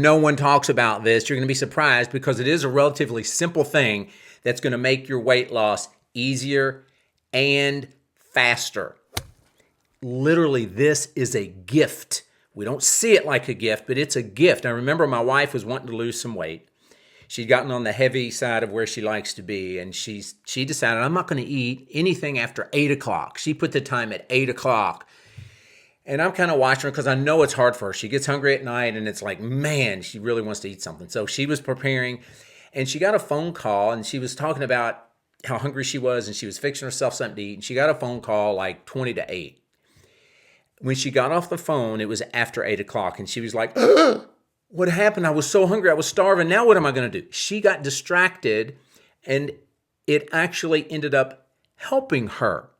no one talks about this. You're going to be surprised because it is a relatively simple thing that's going to make your weight loss easier and faster. Literally, this is a gift. We don't see it like a gift, but it's a gift. I remember my wife was wanting to lose some weight. She'd gotten on the heavy side of where she likes to be, and she decided, I'm not going to eat anything after 8 o'clock. She put the time at 8 o'clock. And I'm kind of watching her because I know it's hard for her. She gets hungry at night, and it's like, man, she really wants to eat something. So she was preparing, and she got a phone call, and she was talking about how hungry she was, and she was fixing herself something to eat, and she got a phone call like 20 to 8. When she got off the phone, it was after 8 o'clock, and she was like, what happened? I was so hungry. I was starving. Now what am I going to do? She got distracted, and it actually ended up helping her.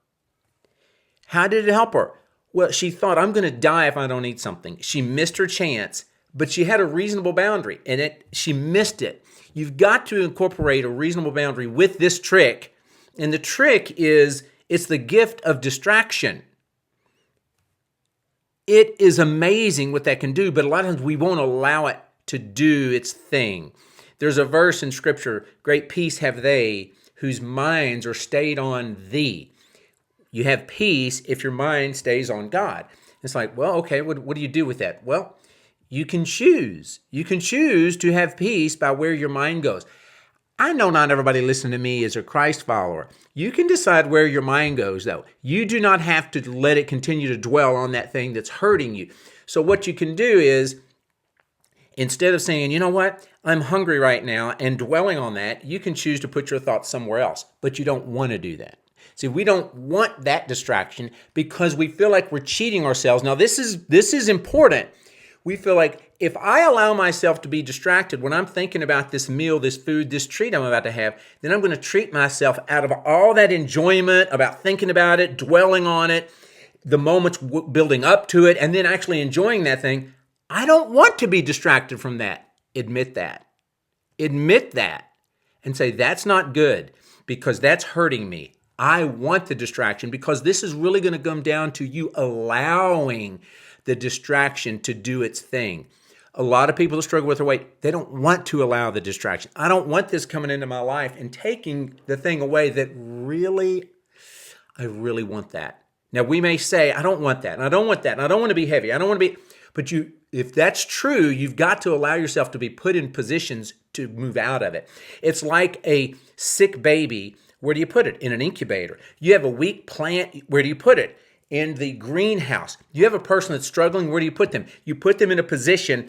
How did it help her? Well, she thought, I'm going to die if I don't eat something. She missed her chance, but she had a reasonable boundary, and she missed it. You've got to incorporate a reasonable boundary with this trick, and the trick is it's the gift of distraction. It is amazing what that can do, but a lot of times we won't allow it to do its thing. There's a verse in Scripture, great peace have they whose minds are stayed on thee. You have peace if your mind stays on God. It's like, well, okay, what do you do with that? Well, you can choose. You can choose to have peace by where your mind goes. I know not everybody listening to me is a Christ follower. You can decide where your mind goes, though. You do not have to let it continue to dwell on that thing that's hurting you. So what you can do is, instead of saying, you know what, I'm hungry right now, and dwelling on that, you can choose to put your thoughts somewhere else, but you don't want to do that. See, we don't want that distraction because we feel like we're cheating ourselves. Now, this is important. We feel like if I allow myself to be distracted when I'm thinking about this meal, this food, this treat I'm about to have, then I'm going to treat myself out of all that enjoyment about thinking about it, dwelling on it, the moments building up to it, and then actually enjoying that thing. I don't want to be distracted from that. Admit that. Admit that and say, that's not good because that's hurting me. I want the distraction because this is really going to come down to you allowing the distraction to do its thing. A lot of people that struggle with their weight, they don't want to allow the distraction. I don't want this coming into my life and taking the thing away that I really want that. Now, we may say, I don't want that, and I don't want that, and I don't want to be heavy. I don't want to be, but if that's true, you've got to allow yourself to be put in positions to move out of it. It's like a sick baby. Where do you put it? In an incubator. You have a weak plant. Where do you put it? In the greenhouse. You have a person that's struggling. Where do you put them? You put them in a position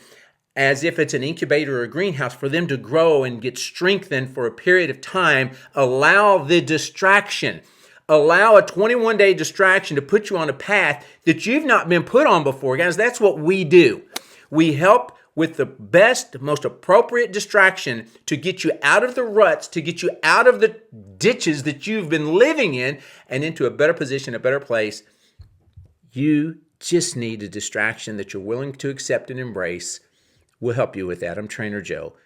as if it's an incubator or a greenhouse for them to grow and get strengthened for a period of time. Allow the distraction. Allow a 21-day distraction to put you on a path that you've not been put on before. Guys, that's what we do. We help with the best, most appropriate distraction to get you out of the ruts, to get you out of the ditches that you've been living in and into a better position, a better place. You just need a distraction that you're willing to accept and embrace. We'll help you with that. I'm Trainer Joe.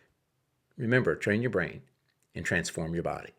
Remember, train your brain and transform your body.